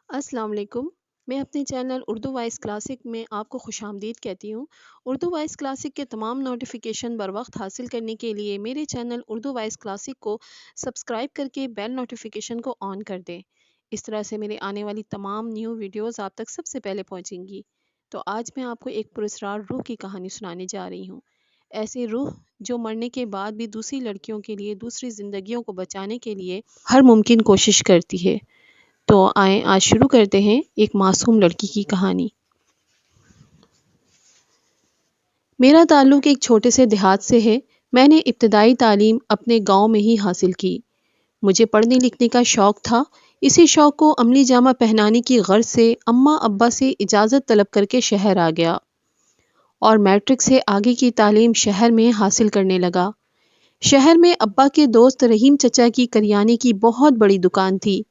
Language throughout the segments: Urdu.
السلام علیکم۔ میں اپنے چینل اردو وائس کلاسک میں آپ کو خوش آمدید کہتی ہوں۔ اردو وائس کلاسک کے تمام نوٹیفیکیشن بر وقت حاصل کرنے کے لیے میرے چینل اردو وائس کلاسک کو سبسکرائب کر کے بیل نوٹیفیکیشن کو آن کر دیں۔ اس طرح سے میرے آنے والی تمام نیو ویڈیوز آپ تک سب سے پہلے پہنچیں گی۔ تو آج میں آپ کو ایک پراسرار روح کی کہانی سنانے جا رہی ہوں۔ ایسی روح جو مرنے کے بعد بھی دوسری لڑکیوں کے لیے، دوسری زندگیوں کو بچانے کے لیے ہر ممکن کوشش کرتی ہے۔ تو آئیں آج شروع کرتے ہیں ایک معصوم لڑکی کی کہانی۔ میرا تعلق ایک چھوٹے سے دیہات سے ہے۔ میں نے ابتدائی تعلیم اپنے گاؤں میں ہی حاصل کی۔ مجھے پڑھنے لکھنے کا شوق تھا۔ اسی شوق کو عملی جامہ پہنانے کی غرض سے اماں ابا سے اجازت طلب کر کے شہر آ گیا اور میٹرک سے آگے کی تعلیم شہر میں حاصل کرنے لگا۔ شہر میں ابا کے دوست رحیم چچا کی کریانے کی بہت بڑی دکان تھی۔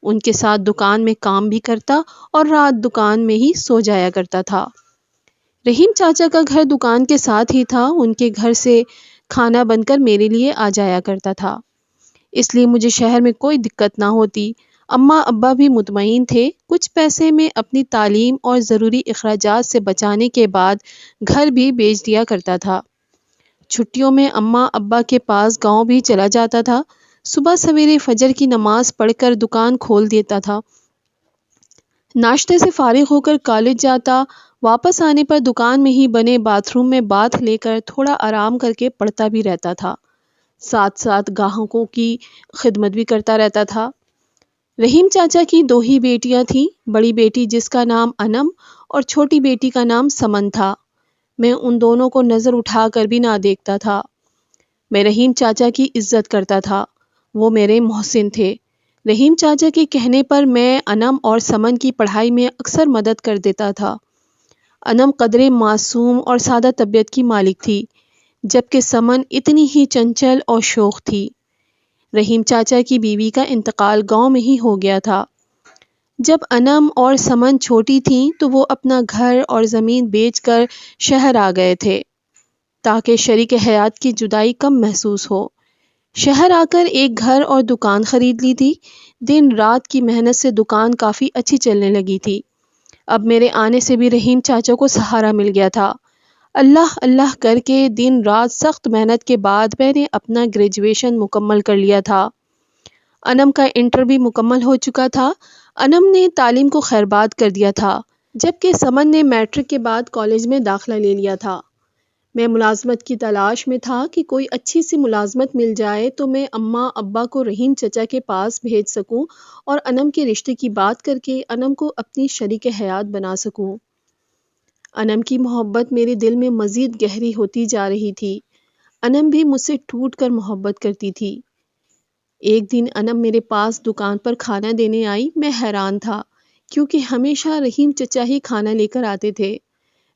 ان کے ساتھ دکان میں کام بھی کرتا اور رات دکان میں ہی سو جایا کرتا تھا۔ رحیم چاچا کا گھر دکان کے ساتھ ہی تھا۔ ان کے گھر سے کھانا بن کر میرے لیے آ جایا کرتا تھا، اس لیے مجھے شہر میں کوئی دقت نہ ہوتی۔ اماں ابا بھی مطمئن تھے۔ کچھ پیسے میں اپنی تعلیم اور ضروری اخراجات سے بچانے کے بعد گھر بھی بیچ دیا کرتا تھا۔ چھٹیوں میں اماں ابا کے پاس گاؤں بھی چلا جاتا تھا۔ صبح سویرے فجر کی نماز پڑھ کر دکان کھول دیتا تھا۔ ناشتے سے فارغ ہو کر کالج جاتا۔ واپس آنے پر دکان میں ہی بنے باتھ روم میں باتھ لے کر تھوڑا آرام کر کے پڑھتا بھی رہتا تھا، ساتھ ساتھ گاہکوں کی خدمت بھی کرتا رہتا تھا۔ رحیم چاچا کی 2 ہی بیٹیاں تھیں، بڑی بیٹی جس کا نام انم اور چھوٹی بیٹی کا نام سمن تھا۔ میں ان دونوں کو نظر اٹھا کر بھی نہ دیکھتا تھا۔ میں رحیم چاچا کی عزت کرتا تھا، وہ میرے محسن تھے۔ رحیم چاچا کے کہنے پر میں انم اور سمن کی پڑھائی میں اکثر مدد کر دیتا تھا۔ انم قدرے معصوم اور سادہ طبیعت کی مالک تھی، جبکہ سمن اتنی ہی چنچل اور شوخ تھی۔ رحیم چاچا کی بیوی کا انتقال گاؤں میں ہی ہو گیا تھا۔ جب انم اور سمن چھوٹی تھیں تو وہ اپنا گھر اور زمین بیچ کر شہر آ گئے تھے تاکہ شریک حیات کی جدائی کم محسوس ہو۔ شہر آ کر ایک گھر اور دکان خرید لی تھی۔ دن رات کی محنت سے دکان کافی اچھی چلنے لگی تھی۔ اب میرے آنے سے بھی رحیم چاچا کو سہارا مل گیا تھا۔ اللہ اللہ کر کے دن رات سخت محنت کے بعد میں نے اپنا گریجویشن مکمل کر لیا تھا۔ انم کا انٹر بھی مکمل ہو چکا تھا۔ انم نے تعلیم کو خیرباد کر دیا تھا، جبکہ سمن نے میٹرک کے بعد کالج میں داخلہ لے لیا تھا۔ میں ملازمت کی تلاش میں تھا کہ کوئی اچھی سی ملازمت مل جائے تو میں اماں ابا کو رحیم چچا کے پاس بھیج سکوں اور انم کے رشتے کی بات کر کے انم کو اپنی شریک حیات بنا سکوں۔ انم کی محبت میرے دل میں مزید گہری ہوتی جا رہی تھی۔ انم بھی مجھ سے ٹوٹ کر محبت کرتی تھی۔ ایک دن انم میرے پاس دکان پر کھانا دینے آئی۔ میں حیران تھا کیونکہ ہمیشہ رحیم چچا ہی کھانا لے کر آتے تھے۔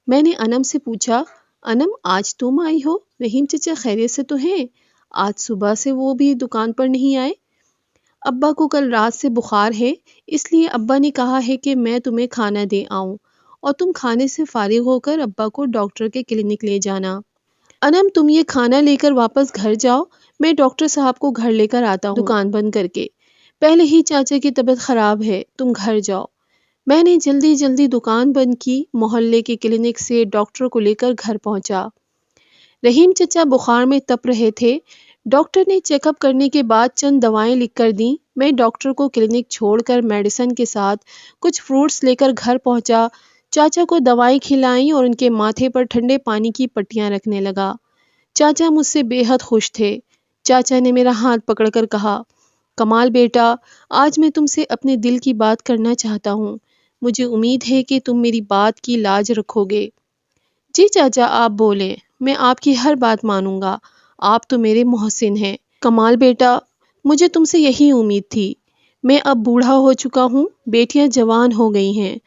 میں نے انم سے پوچھا، انم آج تم آئی ہو؟ رحیم چچا خیریت سے تو ہیں؟ آج صبح سے وہ بھی دکان پر نہیں آئے۔ ابا کو کل رات سے بخار ہے، اس لیے ابا نے کہا ہے کہ میں تمہیں کھانا دے آؤں اور تم کھانے سے فارغ ہو کر ابا کو ڈاکٹر کے کلینک لے جانا۔ انم تم یہ کھانا لے کر واپس گھر جاؤ، میں ڈاکٹر صاحب کو گھر لے کر آتا ہوں دکان بند کر کے۔ پہلے ہی چاچا کی طبیعت خراب ہے، تم گھر جاؤ۔ میں نے جلدی جلدی دکان بند کی، محلے کے کلینک سے ڈاکٹر کو لے کر گھر پہنچا۔ رحیم چچا بخار میں تپ رہے تھے۔ ڈاکٹر نے چیک اپ کرنے کے بعد چند دوائیں لکھ کر دیں۔ میں ڈاکٹر کو کلینک چھوڑ کر میڈیسن کے ساتھ کچھ فروٹس لے کر گھر پہنچا۔ چاچا کو دوائیں کھلائیں اور ان کے ماتھے پر ٹھنڈے پانی کی پٹیاں رکھنے لگا۔ چاچا مجھ سے بے حد خوش تھے۔ چاچا نے میرا ہاتھ پکڑ کر کہا، کمال بیٹا، آج میں تم سے اپنے دل کی بات کرنا چاہتا ہوں۔ مجھے امید ہے کہ تم میری بات کی لاج رکھو گے۔ جی چاچا، آپ بولیں، میں آپ کی ہر بات مانوں گا، آپ تو میرے محسن ہیں۔ کمال بیٹا، مجھے تم سے یہی امید تھی۔ میں اب بوڑھا ہو چکا ہوں، بیٹیاں جوان ہو گئی ہیں۔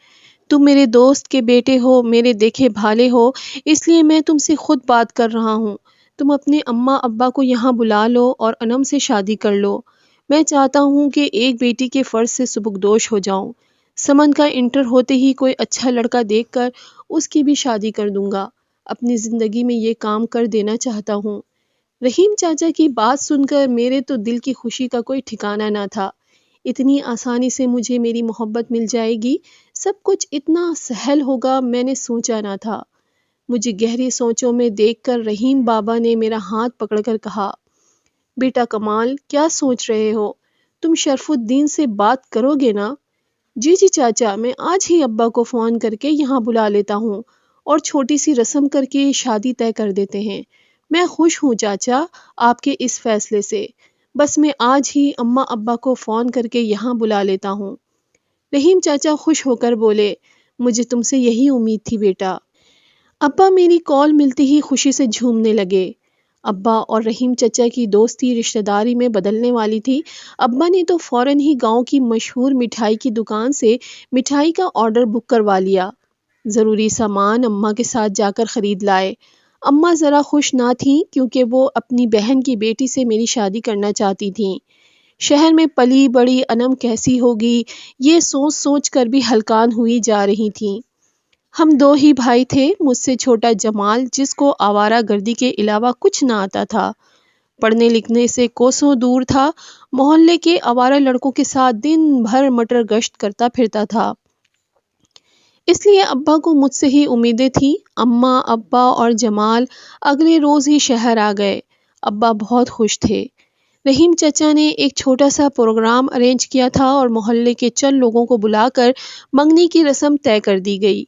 تم میرے دوست کے بیٹے ہو، میرے دیکھے بھالے ہو، اس لیے میں تم سے خود بات کر رہا ہوں۔ تم اپنے اماں ابا کو یہاں بلا لو اور انم سے شادی کر لو۔ میں چاہتا ہوں کہ ایک بیٹی کے فرض سے سبکدوش ہو جاؤں۔ سمن کا انٹر ہوتے ہی کوئی اچھا لڑکا دیکھ کر اس کی بھی شادی کر دوں گا۔ اپنی زندگی میں یہ کام کر دینا چاہتا ہوں۔ رحیم چاچا کی بات سن کر میرے تو دل کی خوشی کا کوئی ٹھکانہ نہ تھا۔ اتنی آسانی سے مجھے میری محبت مل جائے گی، سب کچھ اتنا سہل ہوگا، میں نے سوچا نہ تھا۔ مجھے گہری سوچوں میں دیکھ کر رحیم بابا نے میرا ہاتھ پکڑ کر کہا، بیٹا کمال، کیا سوچ رہے ہو؟ تم شرف الدین سے بات کرو گے نا؟ جی جی چاچا، میں آج ہی ابا کو فون کر کے یہاں بلا لیتا ہوں اور چھوٹی سی رسم کر کے شادی طے کر دیتے ہیں۔ میں خوش ہوں چاچا آپ کے اس فیصلے سے، بس میں آج ہی اماں ابا کو فون کر کے یہاں بلا لیتا ہوں۔ رحیم چاچا خوش ہو کر بولے، مجھے تم سے یہی امید تھی بیٹا۔ ابا میری کال ملتے ہی خوشی سے جھومنے لگے۔ ابا اور رحیم چچا کی دوستی رشتہ داری میں بدلنے والی تھی۔ ابا نے تو فوراً ہی گاؤں کی مشہور مٹھائی کی دکان سے مٹھائی کا آرڈر بک کروا لیا۔ ضروری سامان اماں کے ساتھ جا کر خرید لائے۔ اماں ذرا خوش نہ تھیں کیونکہ وہ اپنی بہن کی بیٹی سے میری شادی کرنا چاہتی تھیں۔ شہر میں پلی بڑی انم کیسی ہوگی، یہ سوچ سوچ کر بھی ہلکان ہوئی جا رہی تھیں۔ ہم دو ہی بھائی تھے، مجھ سے چھوٹا جمال جس کو آوارہ گردی کے علاوہ کچھ نہ آتا تھا، پڑھنے لکھنے سے کوسوں دور تھا، محلے کے آوارہ لڑکوں کے ساتھ دن بھر مٹر گشت کرتا پھرتا تھا۔ اس لیے ابا کو مجھ سے ہی امیدیں تھیں۔ اماں ابا اور جمال اگلے روز ہی شہر آ گئے۔ ابا بہت خوش تھے۔ رحیم چچا نے ایک چھوٹا سا پروگرام ارینج کیا تھا اور محلے کے چند لوگوں کو بلا کر منگنی کی رسم طے کر دی گئی۔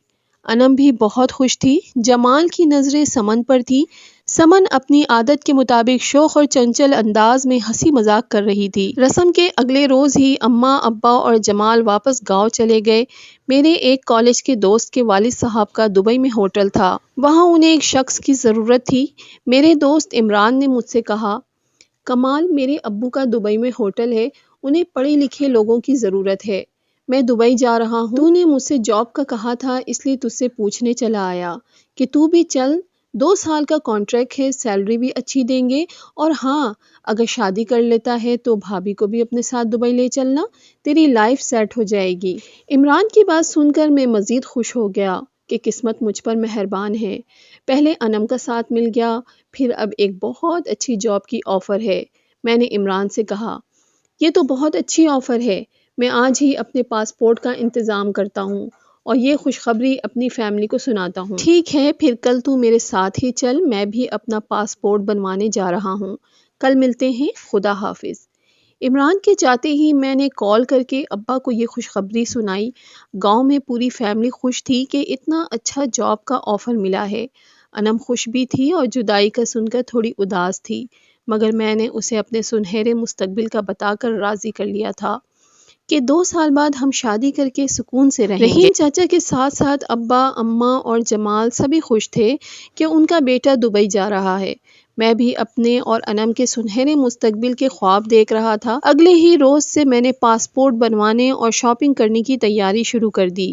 انم بھی بہت خوش تھی۔ جمال کی نظریں سمن پر تھی۔ سمن اپنی عادت کے مطابق شوخ اور چنچل انداز میں ہنسی مذاق کر رہی تھی۔ رسم کے اگلے روز ہی اماں ابا اور جمال واپس گاؤں چلے گئے۔ میرے ایک کالج کے دوست کے والد صاحب کا دبئی میں ہوٹل تھا، وہاں انہیں ایک شخص کی ضرورت تھی۔ میرے دوست عمران نے مجھ سے کہا، کمال، میرے ابو کا دبئی میں ہوٹل ہے، انہیں پڑھے لکھے لوگوں کی ضرورت ہے، میں دبئی جا رہا ہوں، تو نے مجھ سے جاب کا کہا تھا، اس لیے تجھ سے پوچھنے چلا آیا کہ تو بھی چل، 2 سال کا کانٹریکٹ ہے، سیلری بھی اچھی دیں گے، اور ہاں اگر شادی کر لیتا ہے تو بھابھی کو بھی اپنے ساتھ دبئی لے چلنا، تیری لائف سیٹ ہو جائے گی۔ عمران کی بات سن کر میں مزید خوش ہو گیا کہ قسمت مجھ پر مہربان ہے۔ پہلے انم کا ساتھ مل گیا، پھر اب ایک بہت اچھی جاب کی آفر ہے۔ میں نے عمران سے کہا، یہ تو بہت اچھی آفر ہے، میں آج ہی اپنے پاسپورٹ کا انتظام کرتا ہوں اور یہ خوشخبری اپنی فیملی کو سناتا ہوں۔ ٹھیک ہے، پھر کل تو میرے ساتھ ہی چل، میں بھی اپنا پاسپورٹ بنوانے جا رہا ہوں، کل ملتے ہیں، خدا حافظ۔ عمران کے جاتے ہی میں نے کال کر کے ابا کو یہ خوشخبری سنائی۔ گاؤں میں پوری فیملی خوش تھی کہ اتنا اچھا جاب کا آفر ملا ہے۔ انم خوش بھی تھی اور جدائی کا سن کر تھوڑی اداس تھی، مگر میں نے اسے اپنے سنہرے مستقبل کا بتا کر راضی کر لیا تھا کہ 2 سال بعد ہم شادی کر کے سکون سے رہیں گے۔ رحیم چاچا کے ساتھ ساتھ ابا، اماں اور جمال سبھی خوش تھے کہ ان کا بیٹا دبئی جا رہا ہے۔ میں بھی اپنے اور انم کے سنہرے مستقبل کے خواب دیکھ رہا تھا۔ اگلے ہی روز سے میں نے پاسپورٹ بنوانے اور شاپنگ کرنے کی تیاری شروع کر دی۔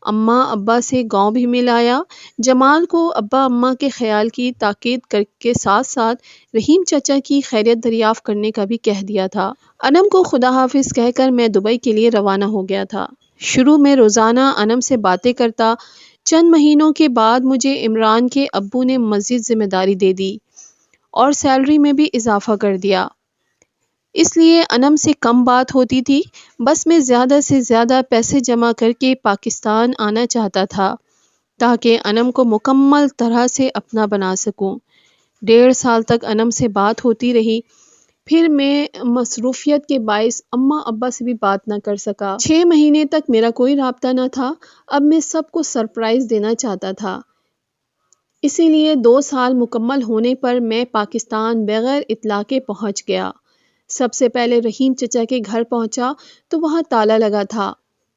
اماں ابا سے گاؤں بھی مل آیا۔ جمال کو ابا اماں کے خیال کی تاکید کے ساتھ ساتھ رحیم چچا کی خیریت دریافت کرنے کا بھی کہہ دیا تھا۔ انم کو خدا حافظ کہہ کر میں دبئی کے لیے روانہ ہو گیا تھا۔ شروع میں روزانہ انم سے باتیں کرتا، چند مہینوں کے بعد مجھے عمران کے ابو نے مزید ذمہ داری دے دی اور سیلری میں بھی اضافہ کر دیا۔ اس لیے انم سے کم بات ہوتی تھی، بس میں زیادہ سے زیادہ پیسے جمع کر کے پاکستان آنا چاہتا تھا تاکہ انم کو مکمل طرح سے اپنا بنا سکوں۔ 1.5 سال تک انم سے بات ہوتی رہی، پھر میں مصروفیت کے باعث اماں ابا سے بھی بات نہ کر سکا۔ 6 مہینے تک میرا کوئی رابطہ نہ تھا۔ اب میں سب کو سرپرائز دینا چاہتا تھا، اسی لیے 2 سال مکمل ہونے پر میں پاکستان بغیر اطلاع کے پہنچ گیا۔ سب سے پہلے رحیم چچا کے گھر پہنچا تو وہاں تالا لگا تھا۔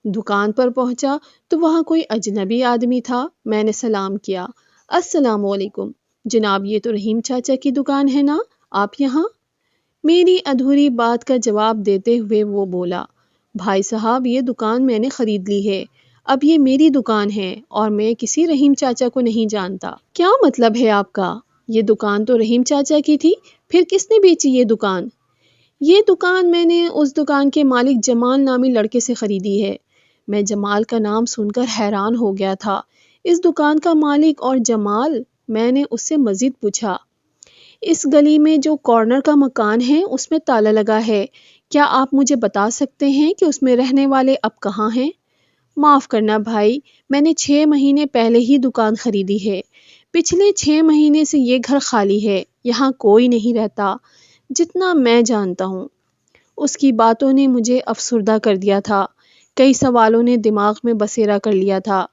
دکان پر پہنچا تو وہاں کوئی اجنبی آدمی تھا۔ میں نے سلام کیا، السلام علیکم جناب، یہ تو رحیم چاچا کی دکان ہے نا، آپ یہاں؟ میری ادھوری بات کا جواب دیتے ہوئے وہ بولا، بھائی صاحب، یہ دکان میں نے خرید لی ہے، اب یہ میری دکان ہے اور میں کسی رحیم چاچا کو نہیں جانتا۔ کیا مطلب ہے آپ کا؟ یہ دکان تو رحیم چاچا کی تھی، پھر کس نے بیچی یہ دکان؟ یہ دکان میں نے اس دکان کے مالک جمال نامی لڑکے سے خریدی ہے۔ میں جمال کا نام سن کر حیران ہو گیا تھا۔ اس دکان کا مالک اور جمال؟ میں نے اس سے مزید پوچھا۔ اس گلی میں جو کارنر کا مکان ہے اس میں تالا لگا ہے، کیا آپ مجھے بتا سکتے ہیں کہ اس میں رہنے والے اب کہاں ہیں؟ معاف کرنا بھائی، میں نے 6 مہینے پہلے ہی دکان خریدی ہے۔ پچھلے 6 مہینے سے یہ گھر خالی ہے، یہاں کوئی نہیں رہتا، جتنا میں جانتا ہوں۔ اس کی باتوں نے مجھے افسردہ کر دیا تھا، کئی سوالوں نے دماغ میں بسیرا کر لیا تھا۔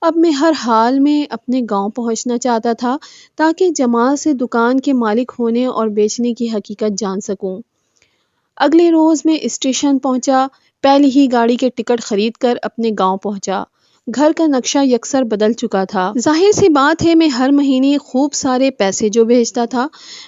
اب میں ہر حال میں اپنے گاؤں پہنچنا چاہتا تھا تاکہ جمال سے دکان کے مالک ہونے اور بیچنے کی حقیقت جان سکوں۔ اگلے روز میں اسٹیشن پہنچا، پہلی ہی گاڑی کے ٹکٹ خرید کر اپنے گاؤں پہنچا۔ گھر کا نقشہ یکسر بدل چکا تھا۔ ظاہر سی بات ہے میں ہر مہینے خوب سارے پیسے جو بھیجتا تھا،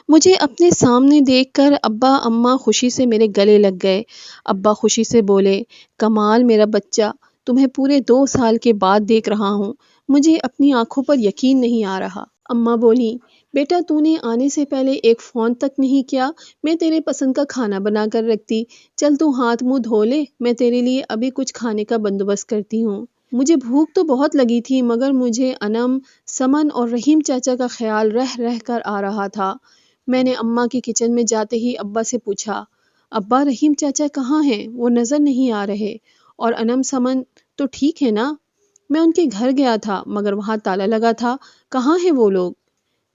مجھے اپنے سامنے دیکھ کر ابا اماں خوشی سے میرے گلے لگ گئے۔ ابا خوشی سے بولے، کمال میرا بچہ، تمہیں پورے 2 سال کے بعد دیکھ رہا ہوں، مجھے اپنی آنکھوں پر یقین نہیں آ رہا۔ اماں بولی، بیٹا تو نے آنے سے پہلے ایک فون تک نہیں کیا، میں تیرے پسند کا کھانا بنا کر رکھتی، چل تو ہاتھ منہ دھو لے، میں تیرے لیے ابھی کچھ کھانے کا بندوبست کرتی ہوں۔ مجھے بھوک تو بہت لگی تھی، مگر مجھے انم، سمن اور رحیم چاچا کا خیال رہ کر آ رہا تھا۔ میں نے اماں کے کچن میں جاتے ہی ابا سے پوچھا، ابا رحیم چاچا کہاں ہیں؟ وہ نظر نہیں آ رہے، اور انم سمن تو ٹھیک ہے نا؟ میں ان کے گھر گیا تھا مگر وہاں تالا لگا تھا، کہاں ہیں وہ لوگ؟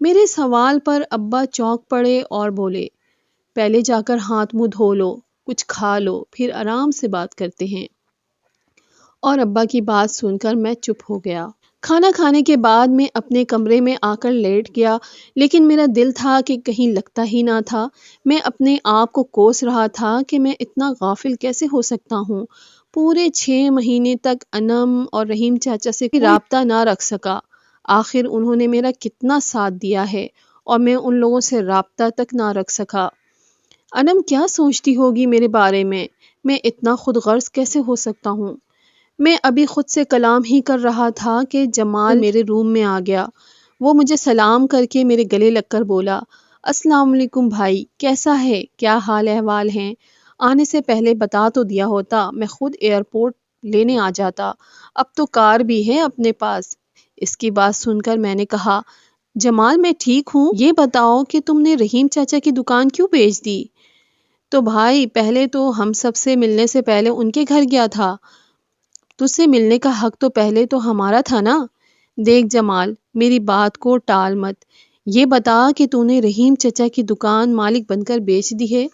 میرے سوال پر ابا چونک پڑے اور بولے، پہلے جا کر ہاتھ منہ دھو لو، کچھ کھا لو، پھر آرام سے بات کرتے ہیں۔ اور ابا کی بات سن کر میں چپ ہو گیا۔ کھانا کھانے کے بعد میں اپنے کمرے میں آ کر لیٹ گیا، لیکن میرا دل تھا کہ کہیں لگتا ہی نہ تھا۔ میں اپنے آپ کو کوس رہا تھا کہ میں اتنا غافل کیسے ہو سکتا ہوں۔ پورے 6 مہینے تک انم اور رحیم چاچا سے کوئی رابطہ نہ رکھ سکا۔ آخر انہوں نے میرا کتنا ساتھ دیا ہے اور میں ان لوگوں سے رابطہ تک نہ رکھ سکا۔ انم کیا سوچتی ہوگی میرے بارے میں اتنا خود غرض کیسے ہو سکتا ہوں؟ میں ابھی خود سے کلام ہی کر رہا تھا کہ جمال میرے روم میں آ گیا۔ وہ مجھے سلام کر کے میرے گلے لگ کر بولا، السلام علیکم بھائی، کیسا ہے؟ کیا حال احوال ہیں؟ آنے سے پہلے بتا تو دیا ہوتا، میں خود ایئرپورٹ لینے آ جاتا، اب تو کار بھی ہے اپنے پاس۔ اس کی بات سن کر میں نے کہا، جمال میں ٹھیک ہوں، یہ بتاؤ کہ تم نے رحیم چاچا کی دکان کیوں بیچ دی؟ تو بھائی پہلے تو ہم سب سے ملنے سے پہلے ان کے گھر گیا تھا، تجھ سے ملنے کا حق تو پہلے تو ہمارا تھا نا۔ دیکھ جمال، میری بات کو ٹال مت، یہ بتا کہ تو نے رحیم چچا کی دکان مالک بن کر بیچ دی ہے۔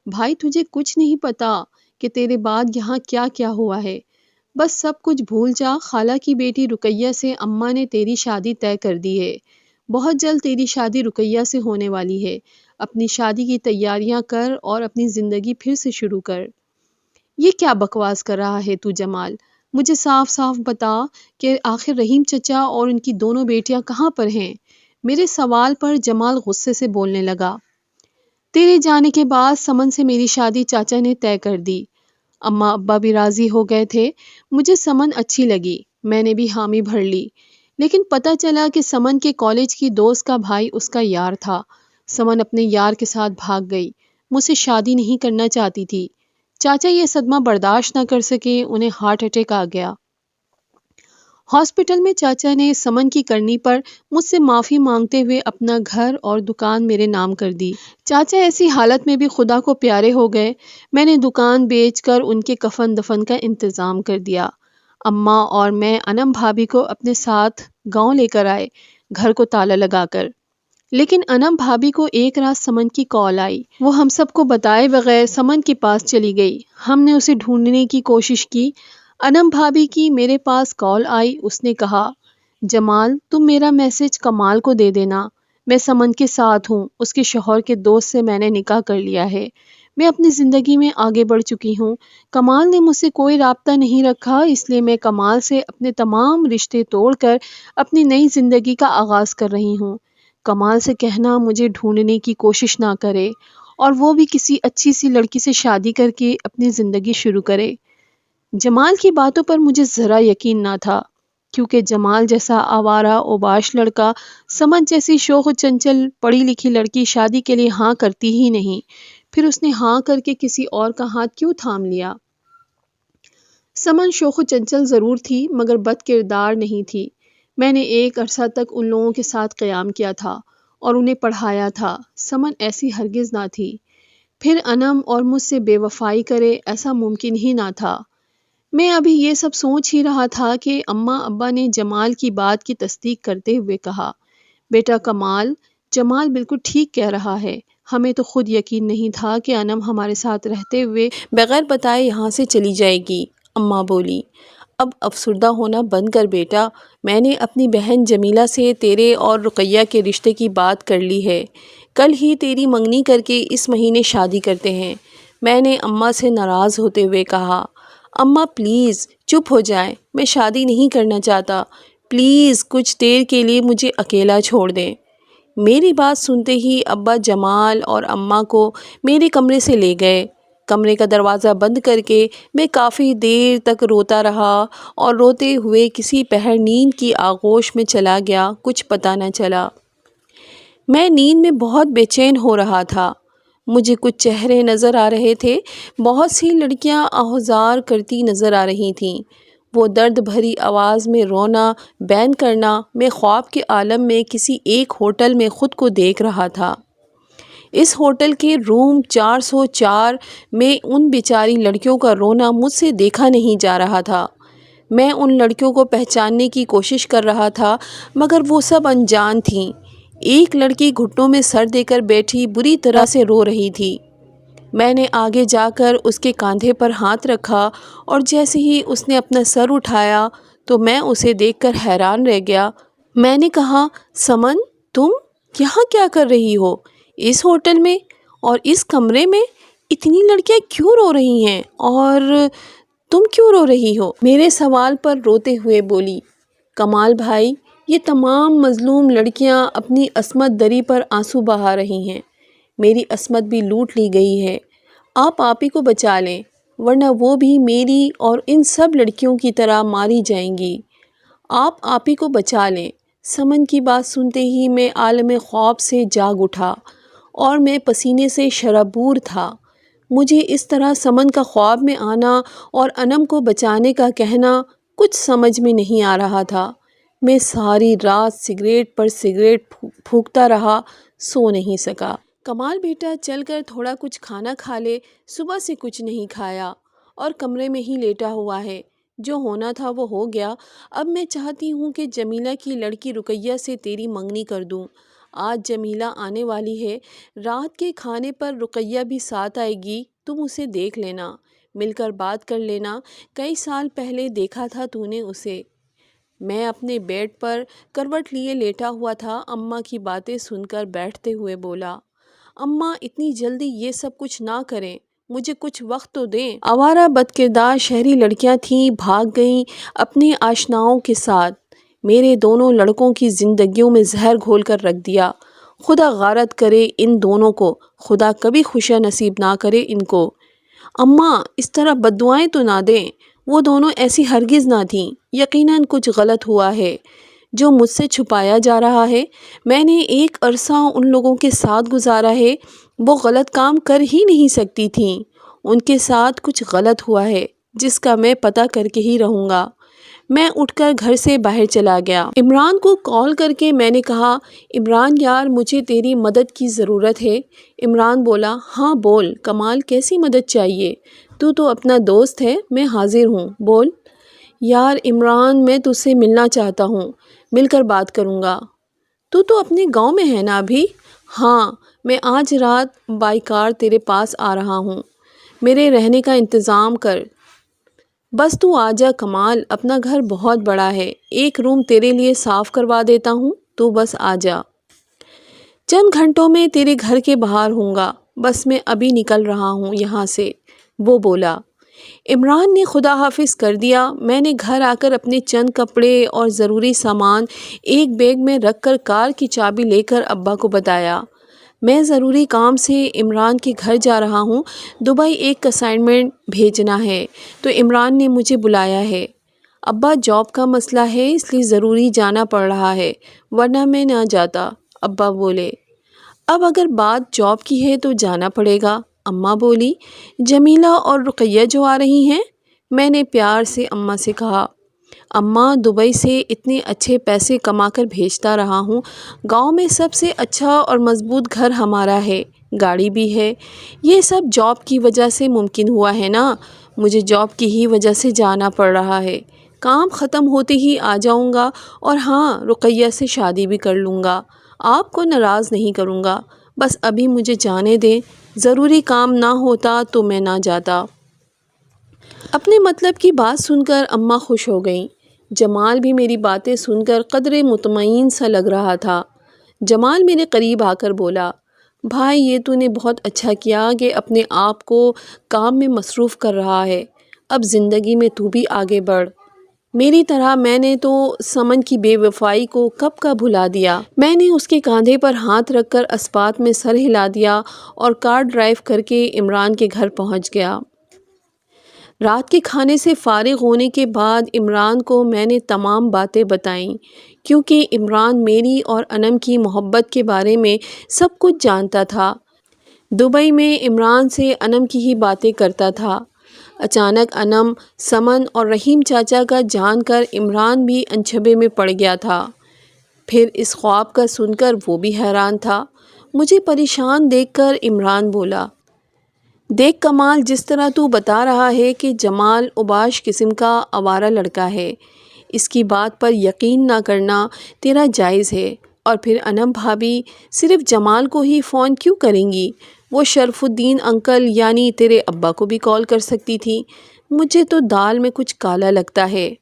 بھائی تجھے کچھ نہیں پتا کہ تیرے بعد یہاں کیا کیا ہوا ہے، بس سب کچھ بھول جا۔ خالہ کی بیٹی رقیہ سے اماں نے تیری شادی طے کر دی ہے، بہت جلد تیری شادی رقیہ سے ہونے والی ہے۔ اپنی شادی کی تیاریاں کر اور اپنی زندگی پھر سے شروع کر۔ یہ کیا بکواس کر رہا ہے تو جمال؟ مجھے صاف صاف بتا کہ آخر رحیم چچا اور ان کی دونوں بیٹیاں کہاں پر ہیں؟ میرے سوال پر جمال غصے سے بولنے لگا، تیرے جانے کے بعد سمن سے میری شادی چاچا نے طے کر دی، اماں ابا بھی راضی ہو گئے تھے، مجھے سمن اچھی لگی، میں نے بھی حامی بھر لی، لیکن پتہ چلا کہ سمن کے کالج کی دوست کا بھائی اس کا یار تھا۔ سمن اپنے یار کے ساتھ بھاگ گئی، مجھ سے شادی نہیں کرنا چاہتی تھی۔ چاچا یہ صدمہ برداشت نہ کر سکے، انہیں ہارٹ اٹیک آ گیا۔ ہاسپٹل میں چاچا نے سمن کی کرنی پر مجھ سے معافی مانگتے ہوئے اپنا گھر اور دکان میرے نام کر دی۔ چاچا ایسی حالت میں بھی خدا کو پیارے ہو گئے، میں نے دکان بیچ کر ان کے کفن دفن کا انتظام کر دیا۔ اماں اور میں انم بھابھی کو اپنے ساتھ گاؤں لے کر آئے، گھر کو تالا لگا کر۔ لیکن انم بھابھی کو ایک رات سمن کی کال آئی، وہ ہم سب کو بتائے بغیر سمن کے پاس چلی گئی۔ ہم نے اسے ڈھونڈنے کی کوشش کی۔ انم بھابھی کی میرے پاس کال آئی، اس نے کہا، جمال تم میرا میسج کمال کو دے دینا، میں سمن کے ساتھ ہوں، اس کے شوہر کے دوست سے میں نے نکاح کر لیا ہے، میں اپنی زندگی میں آگے بڑھ چکی ہوں، کمال نے مجھ سے کوئی رابطہ نہیں رکھا، اس لیے میں کمال سے اپنے تمام رشتے توڑ کر اپنی نئی زندگی کا آغاز کر رہی ہوں۔ کمال سے کہنا مجھے ڈھونڈنے کی کوشش نہ کرے اور وہ بھی کسی اچھی سی لڑکی سے شادی کر کے اپنی زندگی شروع کرے۔ جمال کی باتوں پر مجھے ذرا یقین نہ تھا، کیونکہ جمال جیسا آوارہ اوباش لڑکا، سمن جیسی شوخ و چنچل پڑھی لکھی لڑکی شادی کے لیے ہاں کرتی ہی نہیں، پھر اس نے ہاں کر کے کسی اور کا ہاتھ کیوں تھام لیا؟ سمن شوخ و چنچل ضرور تھی مگر بد کردار نہیں تھی۔ میں نے ایک عرصہ تک ان لوگوں کے ساتھ قیام کیا تھا اور انہیں پڑھایا تھا، سمن ایسی ہرگز نہ تھی۔ پھر انم اور مجھ سے بے وفائی کرے، ایسا ممکن ہی نہ تھا۔ میں ابھی یہ سب سوچ ہی رہا تھا کہ اماں ابا نے جمال کی بات کی تصدیق کرتے ہوئے کہا، بیٹا کمال، جمال بالکل ٹھیک کہہ رہا ہے۔ ہمیں تو خود یقین نہیں تھا کہ انم ہمارے ساتھ رہتے ہوئے بغیر بتائے یہاں سے چلی جائے گی۔ اماں بولی، اب افسردہ ہونا بند کر بیٹا، میں نے اپنی بہن جمیلہ سے تیرے اور رقیہ کے رشتے کی بات کر لی ہے، کل ہی تیری منگنی کر کے اس مہینے شادی کرتے ہیں۔ میں نے اماں سے ناراض ہوتے ہوئے کہا، اماں پلیز چپ ہو جائیں، میں شادی نہیں کرنا چاہتا، پلیز کچھ دیر کے لیے مجھے اکیلا چھوڑ دیں۔ میری بات سنتے ہی ابا جمال اور اماں کو میرے کمرے سے لے گئے۔ کمرے کا دروازہ بند کر کے میں کافی دیر تک روتا رہا اور روتے ہوئے کسی پہر نیند کی آغوش میں چلا گیا، کچھ پتہ نہ چلا۔ میں نیند میں بہت بے چین ہو رہا تھا۔ مجھے کچھ چہرے نظر آ رہے تھے، بہت سی لڑکیاں آہذار کرتی نظر آ رہی تھیں۔ وہ درد بھری آواز میں رونا، بین کرنا، میں خواب کے عالم میں کسی ایک ہوٹل میں خود کو دیکھ رہا تھا۔ اس ہوٹل کے روم 404 میں ان بیچاری لڑکیوں کا رونا مجھ سے دیکھا نہیں جا رہا تھا۔ میں ان لڑکیوں کو پہچاننے کی کوشش کر رہا تھا مگر وہ سب انجان تھیں۔ ایک لڑکی گھٹنوں میں سر دے کر بیٹھی بری طرح سے رو رہی تھی۔ میں نے آگے جا کر اس کے کاندھے پر ہاتھ رکھا اور جیسے ہی اس نے اپنا سر اٹھایا تو میں اسے دیکھ کر حیران رہ گیا۔ میں نے کہا، سمن، تم یہاں کیا کر رہی ہو؟ اس ہوٹل میں اور اس کمرے میں اتنی لڑکیاں کیوں رو رہی ہیں اور تم کیوں رو رہی ہو؟ میرے سوال پر روتے ہوئے بولی، کمال بھائی، یہ تمام مظلوم لڑکیاں اپنی عصمت دری پر آنسو بہا رہی ہیں۔ میری عصمت بھی لوٹ لی گئی ہے۔ آپ ہی کو بچا لیں ورنہ وہ بھی میری اور ان سب لڑکیوں کی طرح ماری جائیں گی۔ آپ ہی کو بچا لیں۔ سمن کی بات سنتے ہی میں عالم خواب سے جاگ اٹھا اور میں پسینے سے شرابور تھا۔ مجھے اس طرح سمن کا خواب میں آنا اور انم کو بچانے کا کہنا کچھ سمجھ میں نہیں آ رہا تھا۔ میں ساری رات سگریٹ پر سگریٹ پھونکتا رہا، سو نہیں سکا۔ کمال بیٹا چل کر تھوڑا کچھ کھانا کھا لے، صبح سے کچھ نہیں کھایا اور کمرے میں ہی لیٹا ہوا ہے۔ جو ہونا تھا وہ ہو گیا۔ اب میں چاہتی ہوں کہ جمیلہ کی لڑکی رقیہ سے تیری منگنی کر دوں۔ آج جمیلہ آنے والی ہے، رات کے کھانے پر رقیہ بھی ساتھ آئے گی، تم اسے دیکھ لینا، مل کر بات کر لینا، کئی سال پہلے دیکھا تھا تو نے اسے۔ میں اپنے بیڈ پر کروٹ لیے لیٹا ہوا تھا، اماں کی باتیں سن کر بیٹھتے ہوئے بولا، اماں اتنی جلدی یہ سب کچھ نہ کریں، مجھے کچھ وقت تو دیں۔ آوارہ بدکردار شہری لڑکیاں تھیں، بھاگ گئیں اپنے آشناؤں کے ساتھ، میرے دونوں لڑکوں کی زندگیوں میں زہر گھول کر رکھ دیا۔ خدا غارت کرے ان دونوں کو، خدا کبھی خوشیاں نصیب نہ کرے ان کو۔ اماں اس طرح بددعائیں تو نہ دیں، وہ دونوں ایسی ہرگز نہ تھیں، یقیناً کچھ غلط ہوا ہے جو مجھ سے چھپایا جا رہا ہے۔ میں نے ایک عرصہ ان لوگوں کے ساتھ گزارا ہے، وہ غلط کام کر ہی نہیں سکتی تھیں، ان کے ساتھ کچھ غلط ہوا ہے جس کا میں پتہ کر کے ہی رہوں گا۔ میں اٹھ کر گھر سے باہر چلا گیا۔ عمران کو کال کر کے میں نے کہا، عمران یار مجھے تیری مدد کی ضرورت ہے۔ عمران بولا، ہاں بول کمال، کیسی مدد چاہیے؟ تو اپنا دوست ہے، میں حاضر ہوں، بول۔ یار عمران، میں تجھ سے ملنا چاہتا ہوں، مل کر بات کروں گا۔ تو اپنے گاؤں میں ہے نا ابھی؟ ہاں، میں آج رات بائی کار تیرے پاس آ رہا ہوں، میرے رہنے کا انتظام کر، بس تو آ جا کمال، اپنا گھر بہت بڑا ہے، ایک روم تیرے لیے صاف کروا دیتا ہوں، تو بس آ جا، چند گھنٹوں میں تیرے گھر کے باہر ہوں گا، بس میں ابھی نکل رہا ہوں یہاں سے، وہ بولا۔ عمران نے خدا حافظ کر دیا۔ میں نے گھر آ کر اپنے چند کپڑے اور ضروری سامان ایک بیگ میں رکھ کر کار کی چابی لے کر ابا کو بتایا، میں ضروری کام سے عمران کے گھر جا رہا ہوں، دبئی ایک اسائنمنٹ بھیجنا ہے تو عمران نے مجھے بلایا ہے۔ ابا جاب کا مسئلہ ہے اس لیے ضروری جانا پڑ رہا ہے، ورنہ میں نہ جاتا، ابا بولے۔ اب اگر بات جاب کی ہے تو جانا پڑے گا، اماں بولی۔ جمیلہ اور رقیہ جو آ رہی ہیں؟ میں نے پیار سے اماں سے کہا، اماں دبئی سے اتنے اچھے پیسے کما کر بھیجتا رہا ہوں، گاؤں میں سب سے اچھا اور مضبوط گھر ہمارا ہے، گاڑی بھی ہے۔ یہ سب جاب کی وجہ سے ممکن ہوا ہے نا، مجھے جاب کی ہی وجہ سے جانا پڑ رہا ہے۔ کام ختم ہوتے ہی آ جاؤں گا، اور ہاں، رقیہ سے شادی بھی کر لوں گا۔ آپ کو ناراض نہیں کروں گا، بس ابھی مجھے جانے دیں، ضروری کام نہ ہوتا تو میں نہ جاتا۔ اپنے مطلب کی بات سن کر اماں خوش ہو گئیں۔ جمال بھی میری باتیں سن کر قدرے مطمئن سا لگ رہا تھا۔ جمال میرے قریب آ کر بولا، بھائی یہ تو نے بہت اچھا کیا کہ اپنے آپ کو کام میں مصروف کر رہا ہے۔ اب زندگی میں تو بھی آگے بڑھ۔ میری طرح میں نے تو سمن کی بے وفائی کو کب کا بھلا دیا۔ میں نے اس کے کاندھے پر ہاتھ رکھ کر اسپات میں سر ہلا دیا اور کار ڈرائیو کر کے عمران کے گھر پہنچ گیا۔ رات کے کھانے سے فارغ ہونے کے بعد عمران کو میں نے تمام باتیں بتائیں، کیونکہ عمران میری اور انم کی محبت کے بارے میں سب کچھ جانتا تھا۔ دبئی میں عمران سے انم کی ہی باتیں کرتا تھا۔ اچانک انم، سمن اور رحیم چاچا کا جان کر عمران بھی انچھبے میں پڑ گیا تھا۔ پھر اس خواب کا سن کر وہ بھی حیران تھا۔ مجھے پریشان دیکھ کر عمران بولا، دیکھ کمال، جس طرح تو بتا رہا ہے کہ جمال اوباش قسم کا آوارہ لڑکا ہے، اس کی بات پر یقین نہ کرنا تیرا جائز ہے۔ اور پھر انم بھابی صرف جمال کو ہی فون کیوں کریں گی؟ وہ شرف الدین انکل یعنی تیرے ابا کو بھی کال کر سکتی تھی۔ مجھے تو دال میں کچھ کالا لگتا ہے۔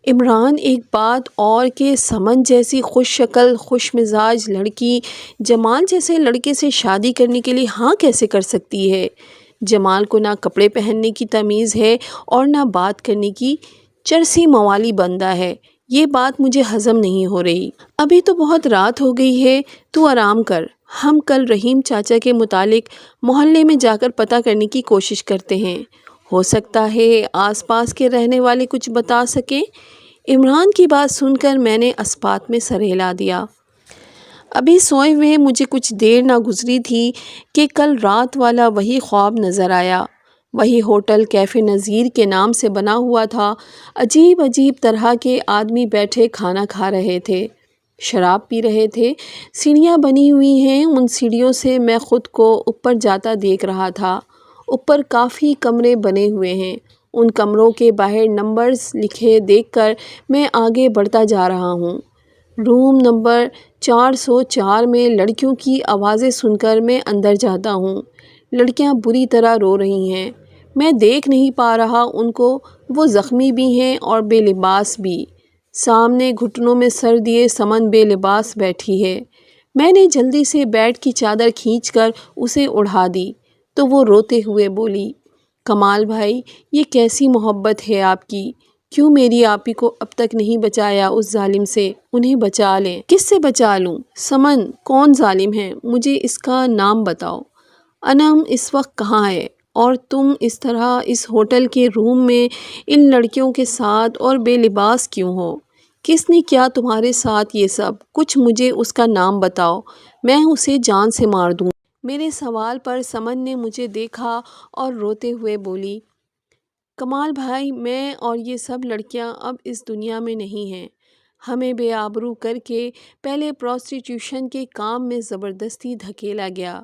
عمران، ایک بات اور کہ سمن جیسی خوش شکل خوش مزاج لڑکی جمال جیسے لڑکے سے شادی کرنے کے لیے ہاں کیسے کر سکتی ہے؟ جمال کو نہ کپڑے پہننے کی تمیز ہے اور نہ بات کرنے کی، چرسی موالی بندہ ہے۔ یہ بات مجھے ہضم نہیں ہو رہی۔ ابھی تو بہت رات ہو گئی ہے، تو آرام کر۔ ہم کل رحیم چاچا کے متعلق محلے میں جا کر پتہ کرنے کی کوشش کرتے ہیں، ہو سکتا ہے آس پاس کے رہنے والے کچھ بتا سکیں۔ عمران کی بات سن کر میں نے اسپات میں سر ہلا دیا۔ ابھی سوئے ہوئے مجھے کچھ دیر نہ گزری تھی کہ کل رات والا وہی خواب نظر آیا۔ وہی ہوٹل کیفے نظیر کے نام سے بنا ہوا تھا۔ عجیب عجیب طرح کے آدمی بیٹھے کھانا کھا رہے تھے، شراب پی رہے تھے۔ سیڑھیاں بنی ہوئی ہیں، ان سیڑھیوں سے میں خود کو اوپر جاتا دیکھ رہا تھا۔ اوپر کافی کمرے بنے ہوئے ہیں، ان کمروں کے باہر نمبرز لکھے دیکھ کر میں آگے بڑھتا جا رہا ہوں۔ روم نمبر 404 میں لڑکیوں کی آوازیں سن کر میں اندر جاتا ہوں۔ لڑکیاں بری طرح رو رہی ہیں، میں دیکھ نہیں پا رہا ان کو، وہ زخمی بھی ہیں اور بے لباس بھی۔ سامنے گھٹنوں میں سر دیے سمن بے لباس بیٹھی ہے۔ میں نے جلدی سے بیڈ کی چادر کھینچ کر اسے اڑا دی تو وہ روتے ہوئے بولی، کمال بھائی، یہ کیسی محبت ہے آپ کی؟ کیوں میری آپی کو اب تک نہیں بچایا اس ظالم سے؟ انہیں بچا لیں۔ کس سے بچا لوں؟ سمن، کون ظالم ہے؟ مجھے اس کا نام بتاؤ۔ انم اس وقت کہاں ہے؟ اور تم اس طرح اس ہوٹل کے روم میں ان لڑکیوں کے ساتھ اور بے لباس کیوں ہو؟ کس نے کیا تمہارے ساتھ یہ سب؟ کچھ مجھے اس کا نام بتاؤ، میں اسے جان سے مار دوں۔ میرے سوال پر سمن نے مجھے دیکھا اور روتے ہوئے بولی، کمال بھائی، میں اور یہ سب لڑکیاں اب اس دنیا میں نہیں ہیں۔ ہمیں بے آبرو کر کے پہلے پروسٹیٹیوشن کے کام میں زبردستی دھکیلا گیا۔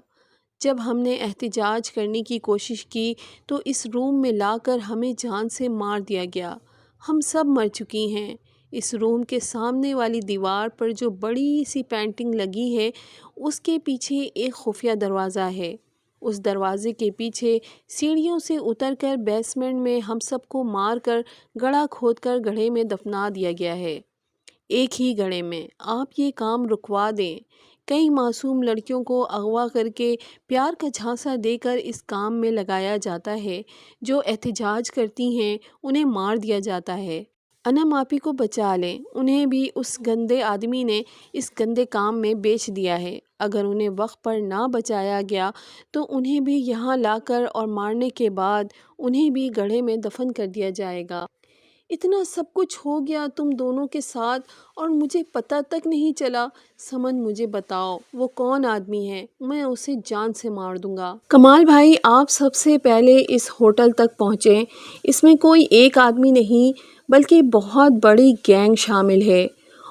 جب ہم نے احتجاج کرنے کی کوشش کی تو اس روم میں لا کر ہمیں جان سے مار دیا گیا۔ ہم سب مر چکی ہیں۔ اس روم کے سامنے والی دیوار پر جو بڑی سی پینٹنگ لگی ہے، اس کے پیچھے ایک خفیہ دروازہ ہے۔ اس دروازے کے پیچھے سیڑھیوں سے اتر کر بیسمنٹ میں ہم سب کو مار کر گڑھا کھود کر گڑھے میں دفنا دیا گیا ہے۔ ایک ہی گڑھے میں۔ آپ یہ کام رکوا دیں۔ کئی معصوم لڑکیوں کو اغوا کر کے پیار کا جھانسا دے کر اس کام میں لگایا جاتا ہے۔ جو احتجاج کرتی ہیں انہیں مار دیا جاتا ہے۔ انم آپی کو بچا لیں، انہیں بھی اس گندے آدمی نے اس گندے کام میں بیچ دیا ہے۔ اگر انہیں وقت پر نہ بچایا گیا تو انہیں بھی یہاں لا کر اور مارنے کے بعد انہیں بھی گڑھے میں دفن کر دیا جائے گا۔ اتنا سب کچھ ہو گیا تم دونوں کے ساتھ اور مجھے پتہ تک نہیں چلا۔ سمن، مجھے بتاؤ وہ کون آدمی ہے، میں اسے جان سے مار دوں گا۔ کمال بھائی، آپ سب سے پہلے اس ہوٹل تک پہنچیں۔ اس میں کوئی ایک آدمی نہیں بلکہ بہت بڑی گینگ شامل ہے،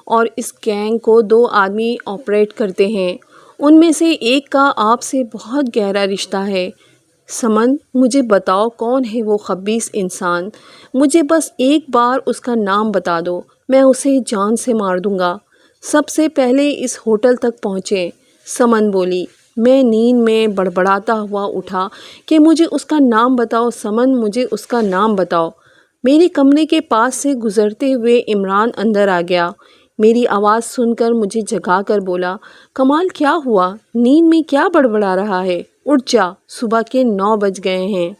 اور اس گینگ کو 2 آدمی آپریٹ کرتے ہیں، ان میں سے ایک کا آپ سے بہت گہرا رشتہ ہے۔ سمن، مجھے بتاؤ کون ہے وہ خبیث انسان؟ مجھے بس ایک بار اس کا نام بتا دو، میں اسے جان سے مار دوں گا۔ سب سے پہلے اس ہوٹل تک پہنچیں، سمن بولی۔ میں نیند میں بڑبڑاتا ہوا اٹھا کہ مجھے اس کا نام بتاؤ سمن، مجھے اس کا نام بتاؤ۔ میرے کمرے کے پاس سے گزرتے ہوئے عمران اندر آ گیا۔ میری آواز سن کر مجھے جگا کر بولا، کمال کیا ہوا؟ نیند میں کیا بڑبڑا رہا ہے؟ اٹھ جا، صبح کے 9 بج گئے ہیں۔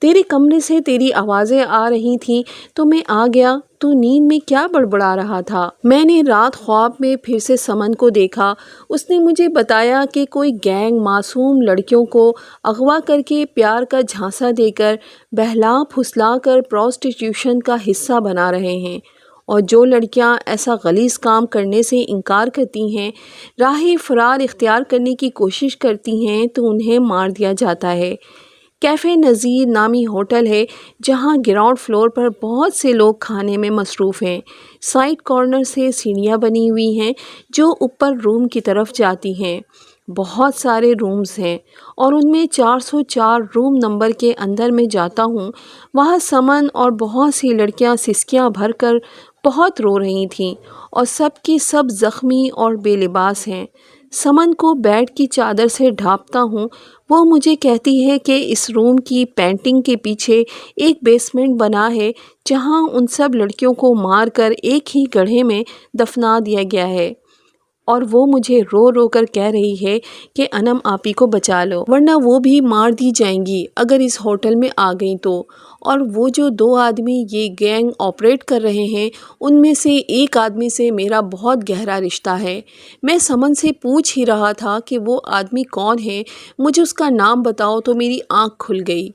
تیرے کمرے سے تیری آوازیں آ رہی تھیں تو میں آ گیا۔ تو نیند میں کیا بڑبڑا رہا تھا؟ میں نے رات خواب میں پھر سے سمن کو دیکھا۔ اس نے مجھے بتایا کہ کوئی گینگ معصوم لڑکیوں کو اغوا کر کے پیار کا جھانسا دے کر بہلا پھسلا کر پروسٹیٹیوشن کا حصہ بنا رہے ہیں، اور جو لڑکیاں ایسا غلیظ کام کرنے سے انکار کرتی ہیں، راہ فرار اختیار کرنے کی کوشش کرتی ہیں، تو انہیں مار دیا جاتا ہے۔ کیفے نظیر نامی ہوٹل ہے جہاں گراؤنڈ فلور پر بہت سے لوگ کھانے میں مصروف ہیں۔ سائڈ کارنر سے سیڑھیاں بنی ہوئی ہیں جو اوپر روم کی طرف جاتی ہیں۔ بہت سارے رومز ہیں اور ان میں 404 روم نمبر کے اندر میں جاتا ہوں۔ وہاں سمن اور بہت سی لڑکیاں سسکیاں بھر کر بہت رو رہی تھیں، اور سب کی سب زخمی اور بے لباس ہیں۔ سمن کو بیڈ کی چادر سے ڈھانپتا ہوں۔ وہ مجھے کہتی ہے کہ اس روم کی پینٹنگ کے پیچھے ایک بیسمنٹ بنا ہے جہاں ان سب لڑکیوں کو مار کر ایک ہی گڑھے میں دفنا دیا گیا ہے، اور وہ مجھے رو رو کر کہہ رہی ہے کہ انم آپی کو بچا لو، ورنہ وہ بھی مار دی جائیں گی اگر اس ہوٹل میں آ گئیں تو۔ اور وہ جو 2 آدمی یہ گینگ آپریٹ کر رہے ہیں، ان میں سے ایک آدمی سے میرا بہت گہرا رشتہ ہے۔ میں سمن سے پوچھ ہی رہا تھا کہ وہ آدمی کون ہے، مجھے اس کا نام بتاؤ، تو میری آنکھ کھل گئی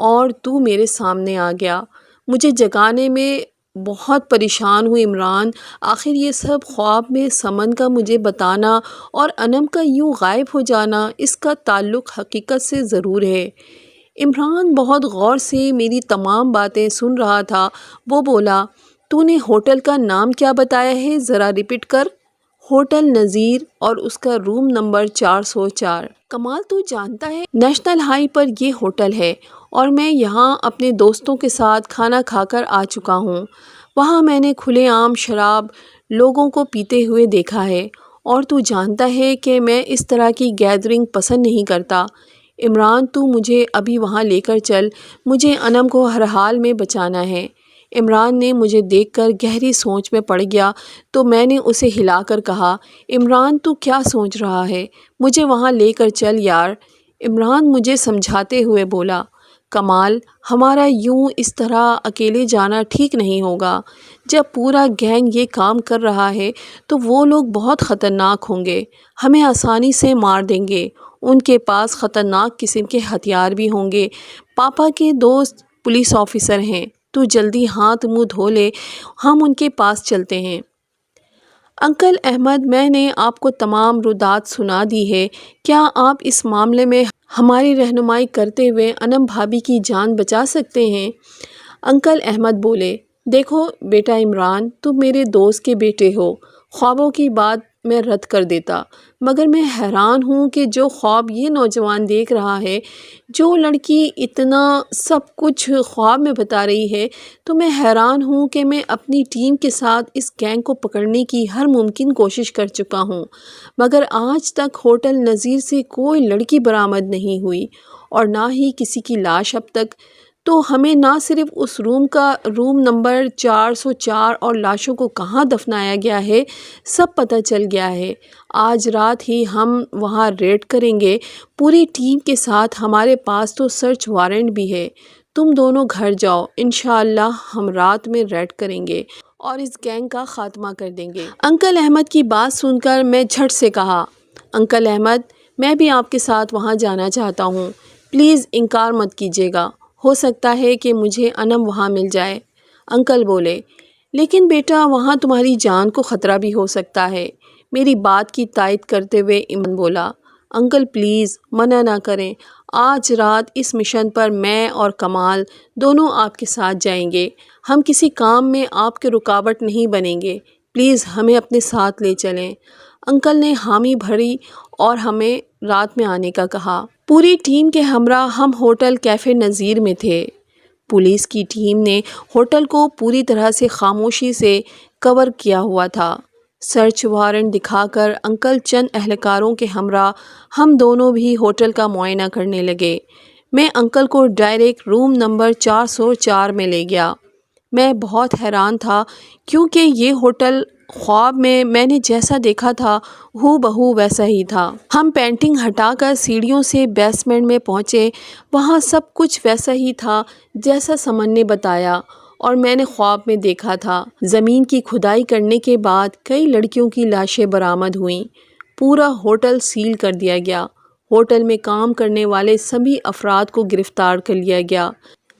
اور تو میرے سامنے آ گیا۔ مجھے جگانے میں بہت پریشان ہوں عمران۔ آخر یہ سب خواب میں سمن کا مجھے بتانا اور انم کا یوں غائب ہو جانا، اس کا تعلق حقیقت سے ضرور ہے۔ عمران بہت غور سے میری تمام باتیں سن رہا تھا۔ وہ بولا، تو نے ہوٹل کا نام کیا بتایا ہے؟ ذرا ریپیٹ کر۔ ہوٹل نظیر اور اس کا روم نمبر 404۔ کمال، تو جانتا ہے نیشنل ہائی پر یہ ہوٹل ہے، اور میں یہاں اپنے دوستوں کے ساتھ کھانا کھا کر آ چکا ہوں۔ وہاں میں نے کھلے عام شراب لوگوں کو پیتے ہوئے دیکھا ہے، اور تو جانتا ہے کہ میں اس طرح کی گیدرنگ پسند نہیں کرتا۔ عمران، تو مجھے ابھی وہاں لے کر چل، مجھے انم کو ہر حال میں بچانا ہے۔ عمران نے مجھے دیکھ کر گہری سوچ میں پڑ گیا تو میں نے اسے ہلا کر کہا، عمران تو کیا سوچ رہا ہے؟ مجھے وہاں لے کر چل یار۔ عمران مجھے سمجھاتے ہوئے بولا، کمال، ہمارا یوں اس طرح اکیلے جانا ٹھیک نہیں ہوگا۔ جب پورا گینگ یہ کام کر رہا ہے تو وہ لوگ بہت خطرناک ہوں گے، ہمیں آسانی سے مار دیں گے۔ ان کے پاس خطرناک قسم کے ہتھیار بھی ہوں گے۔ پاپا کے دوست پولیس آفیسر ہیں، تو جلدی ہاتھ منہ دھو لے، ہم ان کے پاس چلتے ہیں۔ انکل احمد، میں نے آپ کو تمام ردات سنا دی ہے، کیا آپ اس معاملے میں ہماری رہنمائی کرتے ہوئے انم بھابھی کی جان بچا سکتے ہیں؟ انکل احمد بولے، دیکھو بیٹا عمران، تم میرے دوست کے بیٹے ہو، خوابوں کی بات میں رد کر دیتا، مگر میں حیران ہوں کہ جو خواب یہ نوجوان دیکھ رہا ہے، جو لڑکی اتنا سب کچھ خواب میں بتا رہی ہے، تو میں حیران ہوں کہ میں اپنی ٹیم کے ساتھ اس گینگ کو پکڑنے کی ہر ممکن کوشش کر چکا ہوں، مگر آج تک ہوٹل نظیر سے کوئی لڑکی برآمد نہیں ہوئی، اور نہ ہی کسی کی لاش اب تک۔ تو ہمیں نہ صرف اس روم کا روم نمبر 404 اور لاشوں کو کہاں دفنایا گیا ہے سب پتہ چل گیا ہے۔ آج رات ہی ہم وہاں ریڈ کریں گے پوری ٹیم کے ساتھ، ہمارے پاس تو سرچ وارنٹ بھی ہے۔ تم دونوں گھر جاؤ، انشاءاللہ ہم رات میں ریڈ کریں گے اور اس گینگ کا خاتمہ کر دیں گے۔ انکل احمد کی بات سن کر میں جھٹ سے کہا، انکل احمد، میں بھی آپ کے ساتھ وہاں جانا چاہتا ہوں، پلیز انکار مت کیجیے گا، ہو سکتا ہے کہ مجھے انم وہاں مل جائے۔ انکل بولے، لیکن بیٹا وہاں تمہاری جان کو خطرہ بھی ہو سکتا ہے۔ میری بات کی تائید کرتے ہوئے ایمن بولا، انکل پلیز منع نہ کریں، آج رات اس مشن پر میں اور کمال دونوں آپ کے ساتھ جائیں گے، ہم کسی کام میں آپ کے رکاوٹ نہیں بنیں گے۔ پلیز ہمیں اپنے ساتھ لے چلیں۔ انکل نے حامی بھری اور ہمیں رات میں آنے کا کہا۔ پوری ٹیم کے ہمراہ ہم ہوٹل کیفے نظیر میں تھے۔ پولیس کی ٹیم نے ہوٹل کو پوری طرح سے خاموشی سے کور کیا ہوا تھا۔ سرچ وارنٹ دکھا کر انکل چند اہلکاروں کے ہمراہ ہم دونوں بھی ہوٹل کا معائنہ کرنے لگے۔ میں انکل کو ڈائریکٹ روم نمبر 404 میں لے گیا۔ میں بہت حیران تھا کیونکہ یہ ہوٹل خواب میں نے جیسا دیکھا تھا ہو بہو ویسا ہی تھا۔ ہم پینٹنگ ہٹا کر سیڑھیوں سے بیسمنٹ میں پہنچے۔ وہاں سب کچھ ویسا ہی تھا جیسا سمن نے بتایا اور میں نے خواب میں دیکھا تھا۔ زمین کی کھدائی کرنے کے بعد کئی لڑکیوں کی لاشیں برآمد ہوئیں۔ پورا ہوٹل سیل کر دیا گیا۔ ہوٹل میں کام کرنے والے سبھی افراد کو گرفتار کر لیا گیا،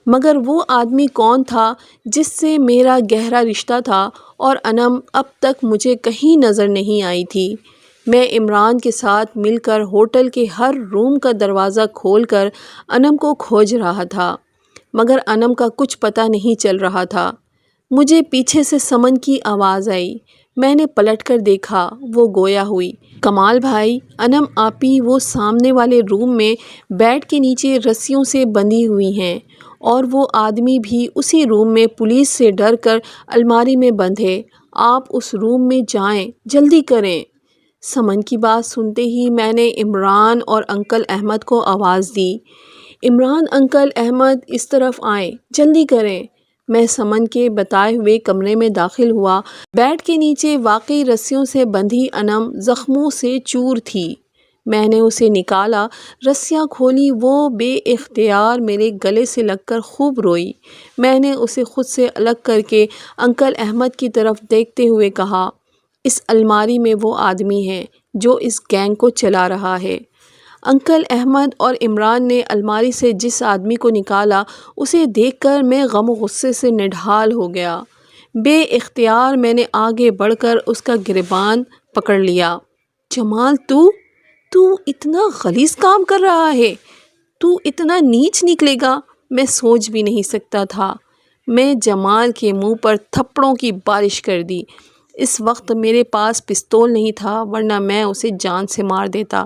مگر وہ آدمی کون تھا جس سے میرا گہرا رشتہ تھا اور انم اب تک مجھے کہیں نظر نہیں آئی تھی۔ میں عمران کے ساتھ مل کر ہوٹل کے ہر روم کا دروازہ کھول کر انم کو کھوج رہا تھا، مگر انم کا کچھ پتہ نہیں چل رہا تھا۔ مجھے پیچھے سے سمن کی آواز آئی۔ میں نے پلٹ کر دیکھا، وہ گویا ہوئی۔ کمال بھائی، انم آپی وہ سامنے والے روم میں بیڈ کے نیچے رسیوں سے بندھی ہوئی ہیں، اور وہ آدمی بھی اسی روم میں پولیس سے ڈر کر الماری میں بند ہے۔ آپ اس روم میں جائیں، جلدی کریں۔ سمن کی بات سنتے ہی میں نے عمران اور انکل احمد کو آواز دی۔ عمران، انکل احمد اس طرف آئیں، جلدی کریں۔ میں سمن کے بتائے ہوئے کمرے میں داخل ہوا۔ بیڈ کے نیچے واقعی رسیوں سے بندھی انم زخموں سے چور تھی۔ میں نے اسے نکالا، رسیاں کھولی، وہ بے اختیار میرے گلے سے لگ کر خوب روئی۔ میں نے اسے خود سے الگ کر کے انکل احمد کی طرف دیکھتے ہوئے کہا، اس الماری میں وہ آدمی ہے جو اس گینگ کو چلا رہا ہے۔ انکل احمد اور عمران نے الماری سے جس آدمی کو نکالا اسے دیکھ کر میں غم و غصے سے نڈھال ہو گیا۔ بے اختیار میں نے آگے بڑھ کر اس کا گریبان پکڑ لیا۔ جمال، تو اتنا غلیظ کام کر رہا ہے؟ تو اتنا نیچ نکلے گا؟ میں سوچ بھی نہیں سکتا تھا۔ میں جمال کے منہ پر تھپڑوں کی بارش کر دی۔ اس وقت میرے پاس پستول نہیں تھا، ورنہ میں اسے جان سے مار دیتا۔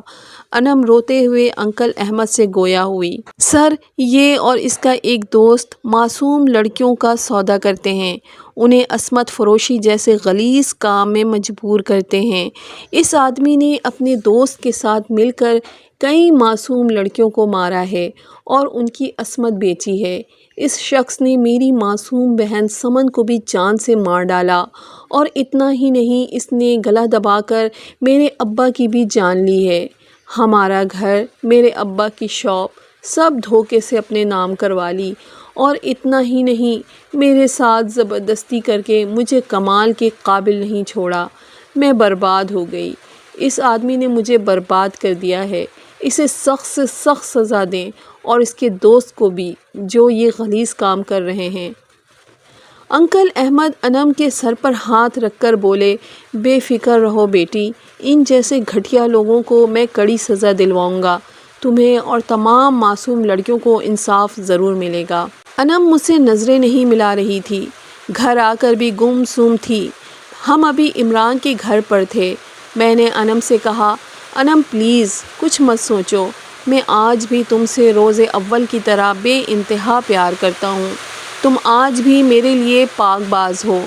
انم روتے ہوئے انکل احمد سے گویا ہوئی۔ سر، یہ اور اس کا ایک دوست معصوم لڑکیوں کا سودا کرتے ہیں، انہیں عصمت فروشی جیسے غلیظ کام میں مجبور کرتے ہیں۔ اس آدمی نے اپنے دوست کے ساتھ مل کر کئی معصوم لڑکیوں کو مارا ہے اور ان کی عصمت بیچی ہے۔ اس شخص نے میری معصوم بہن سمن کو بھی جان سے مار ڈالا، اور اتنا ہی نہیں، اس نے گلا دبا کر میرے ابا کی بھی جان لی ہے۔ ہمارا گھر، میرے ابا کی شاپ، سب دھوکے سے اپنے نام کروا لی، اور اتنا ہی نہیں، میرے ساتھ زبردستی کر کے مجھے کمال کے قابل نہیں چھوڑا۔ میں برباد ہو گئی۔ اس آدمی نے مجھے برباد کر دیا ہے۔ اسے سخت سے سخت سزا دیں، اور اس کے دوست کو بھی جو یہ غلیظ کام کر رہے ہیں۔ انکل احمد انم کے سر پر ہاتھ رکھ کر بولے، بے فکر رہو بیٹی، ان جیسے گھٹیا لوگوں کو میں کڑی سزا دلواؤں گا۔ تمہیں اور تمام معصوم لڑکیوں کو انصاف ضرور ملے گا۔ انم مجھ سے نظریں نہیں ملا رہی تھی، گھر آ کر بھی گم سم تھی۔ ہم ابھی عمران کے گھر پر تھے۔ میں نے انم سے کہا، انم پلیز کچھ مت سوچو، میں آج بھی تم سے روز اول کی طرح بے انتہا پیار کرتا ہوں۔ تم آج بھی میرے لیے پاک باز ہو۔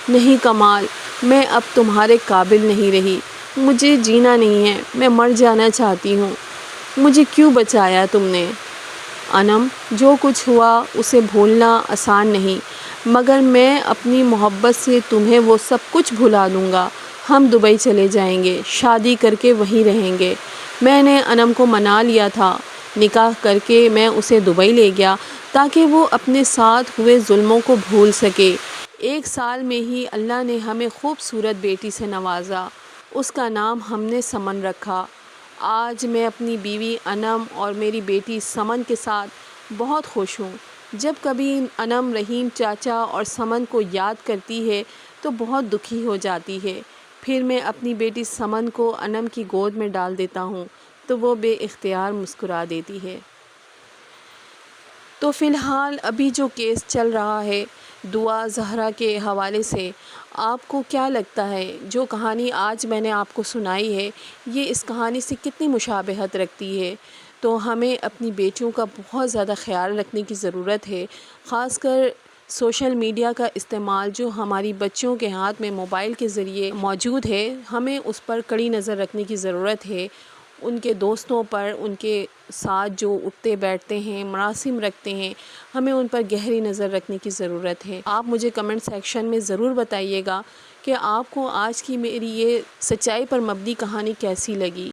نہیں کمال، میں اب تمہارے قابل نہیں رہی، مجھے جینا نہیں ہے، میں مر جانا چاہتی ہوں۔ مجھے کیوں بچایا تم نے؟ انم، جو کچھ ہوا اسے بھولنا آسان نہیں، مگر میں اپنی محبت سے تمہیں وہ سب کچھ بھلا دوں گا۔ ہم دبئی چلے جائیں گے، شادی کر کے وہیں رہیں گے۔ میں نے انم کو منا لیا تھا، نکاح کر کے میں اسے دبئی لے گیا تاکہ وہ اپنے ساتھ ہوئے ظلموں کو بھول سکے۔ 1 سال میں ہی اللہ نے ہمیں خوبصورت بیٹی سے نوازا، اس کا نام ہم نے سمن رکھا۔ آج میں اپنی بیوی انم اور میری بیٹی سمن کے ساتھ بہت خوش ہوں۔ جب کبھی انم رحیم چاچا اور سمن کو یاد کرتی ہے تو بہت دکھی ہو جاتی ہے۔ پھر میں اپنی بیٹی سمن کو انم کی گود میں ڈال دیتا ہوں تو وہ بے اختیار مسکرا دیتی ہے۔ تو فی الحال ابھی جو کیس چل رہا ہے، دعا زہرا کے حوالے سے آپ کو کیا لگتا ہے جو کہانی آج میں نے آپ کو سنائی ہے یہ اس کہانی سے کتنی مشابہت رکھتی ہے؟ تو ہمیں اپنی بیٹیوں کا بہت زیادہ خیال رکھنے کی ضرورت ہے، خاص کر سوشل میڈیا کا استعمال جو ہماری بچیوں کے ہاتھ میں موبائل کے ذریعے موجود ہے، ہمیں اس پر کڑی نظر رکھنے کی ضرورت ہے۔ ان کے دوستوں پر، ان کے ساتھ جو اٹھتے بیٹھتے ہیں، مراسم رکھتے ہیں، ہمیں ان پر گہری نظر رکھنے کی ضرورت ہے۔ آپ مجھے کمنٹ سیکشن میں ضرور بتائیے گا کہ آپ کو آج کی میری یہ سچائی پر مبنی کہانی کیسی لگی۔